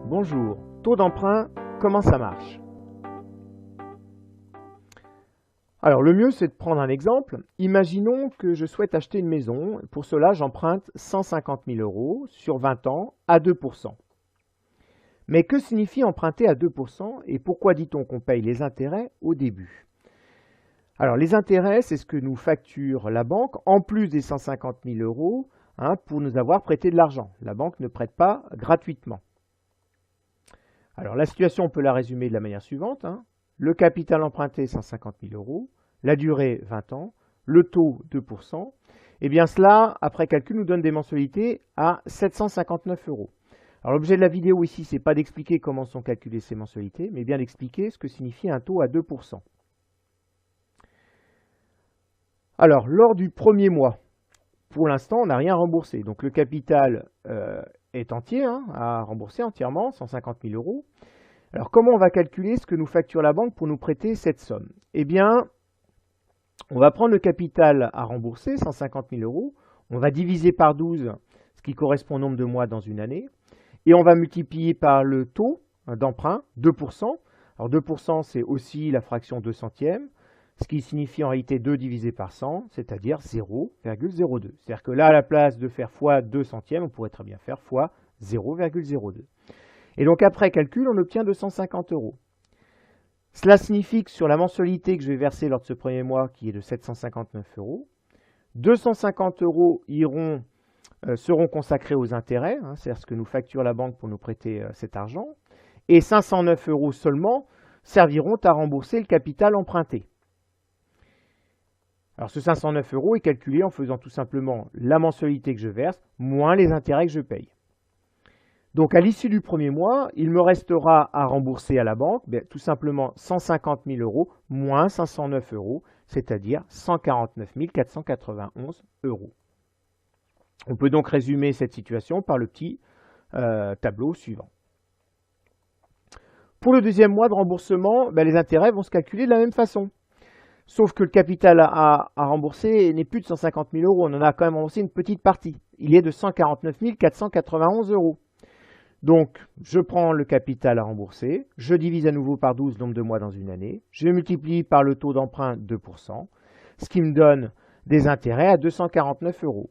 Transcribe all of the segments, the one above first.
Bonjour, taux d'emprunt, comment ça marche? Alors le mieux c'est de prendre un exemple. Imaginons que je souhaite acheter une maison. Pour cela j'emprunte 150 000 € sur 20 ans à 2%. Mais que signifie emprunter à 2% et pourquoi dit-on qu'on paye les intérêts au début? Alors les intérêts, c'est ce que nous facture la banque en plus des 150 000 € pour nous avoir prêté de l'argent. La banque ne prête pas gratuitement. Alors la situation, on peut la résumer de la manière suivante. Le capital emprunté 150 000 €, la durée 20 ans, le taux 2%. Et bien cela, après calcul, nous donne des mensualités à 759 €. Alors l'objet de la vidéo ici, c'est pas d'expliquer comment sont calculées ces mensualités, mais bien d'expliquer ce que signifie un taux à 2%. Alors lors du premier mois, pour l'instant, on n'a rien remboursé. Donc le capital est entier, à rembourser entièrement, 150 000 €. Alors comment on va calculer ce que nous facture la banque pour nous prêter cette somme? Eh bien, on va prendre le capital à rembourser, 150 000 €, on va diviser par 12, ce qui correspond au nombre de mois dans une année, et on va multiplier par le taux d'emprunt, 2%. Alors 2%, c'est aussi la fraction 2 centièmes, ce qui signifie en réalité 2 divisé par 100, c'est-à-dire 0,02. C'est-à-dire que là, à la place de faire fois 2 centièmes, on pourrait très bien faire fois 0,02. Et donc après calcul, on obtient 250 €. Cela signifie que sur la mensualité que je vais verser lors de ce premier mois, qui est de 759 €, 250 € seront consacrés aux intérêts, c'est-à-dire ce que nous facture la banque pour nous prêter cet argent, et 509 € seulement serviront à rembourser le capital emprunté. Alors ce 509 € est calculé en faisant tout simplement la mensualité que je verse, moins les intérêts que je paye. Donc à l'issue du premier mois, il me restera à rembourser à la banque tout simplement 150 000 € moins 509 €, c'est-à-dire 149 491 €. On peut donc résumer cette situation par le petit tableau suivant. Pour le deuxième mois de remboursement, les intérêts vont se calculer de la même façon. Sauf que le capital à rembourser n'est plus de 150 000 €. On en a quand même remboursé une petite partie. Il est de 149 491 €. Donc, je prends le capital à rembourser, je divise à nouveau par 12 le nombre de mois dans une année, je multiplie par le taux d'emprunt 2%, ce qui me donne des intérêts à 249 €.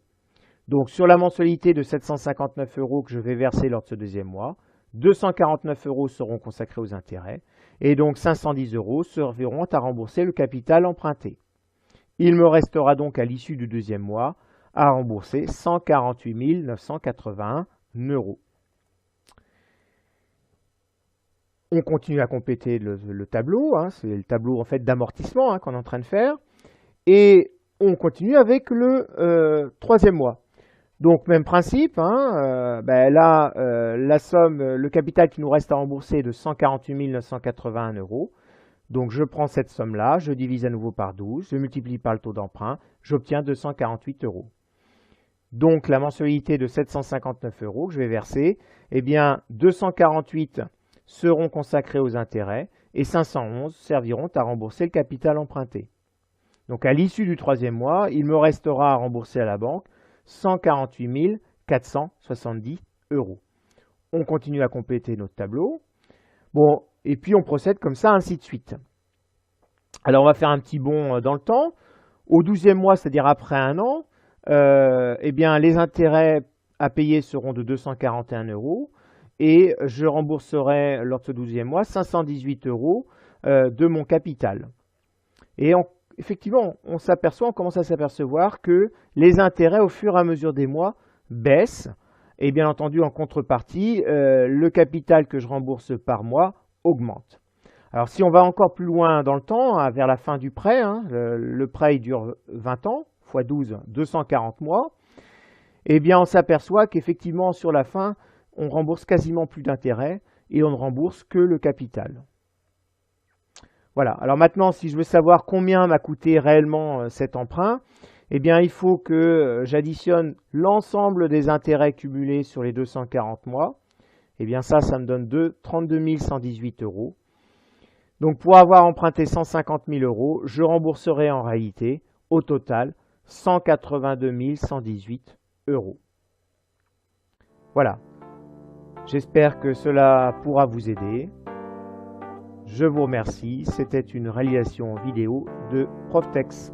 Donc, sur la mensualité de 759 € que je vais verser lors de ce deuxième mois, 249 € seront consacrés aux intérêts, et donc 510 € serviront à rembourser le capital emprunté. Il me restera donc à l'issue du deuxième mois à rembourser 148 981 €. On continue à compléter le tableau, c'est le tableau en fait d'amortissement qu'on est en train de faire, et on continue avec le troisième mois. Donc même principe, là la somme, le capital qui nous reste à rembourser est de 148 981 €. Donc je prends cette somme-là, je divise à nouveau par 12, je multiplie par le taux d'emprunt, j'obtiens 248 €. Donc la mensualité de 759 € que je vais verser, eh bien 248 seront consacrés aux intérêts et 511 serviront à rembourser le capital emprunté. Donc à l'issue du troisième mois, il me restera à rembourser à la banque 148 470 €. On continue à compléter notre tableau. Bon, et puis on procède comme ça, ainsi de suite. Alors on va faire un petit bond dans le temps. Au 12e mois, c'est-à-dire après un an, eh bien les intérêts à payer seront de 241 € et je rembourserai lors de ce 12e mois 518 € de mon capital. Et effectivement, on commence à s'apercevoir que les intérêts au fur et à mesure des mois baissent. Et bien entendu, en contrepartie, le capital que je rembourse par mois augmente. Alors si on va encore plus loin dans le temps, vers la fin du prêt, le prêt il dure 20 ans, x 12, 240 mois, et bien on s'aperçoit qu'effectivement sur la fin, on rembourse quasiment plus d'intérêts et on ne rembourse que le capital. Voilà, alors maintenant si je veux savoir combien m'a coûté réellement cet emprunt, eh bien il faut que j'additionne l'ensemble des intérêts cumulés sur les 240 mois. Eh bien ça me donne 32 118 €. Donc pour avoir emprunté 150 000 €, je rembourserai en réalité au total 182 118 €. Voilà. J'espère que cela pourra vous aider. Je vous remercie. C'était une réalisation vidéo de Proftex.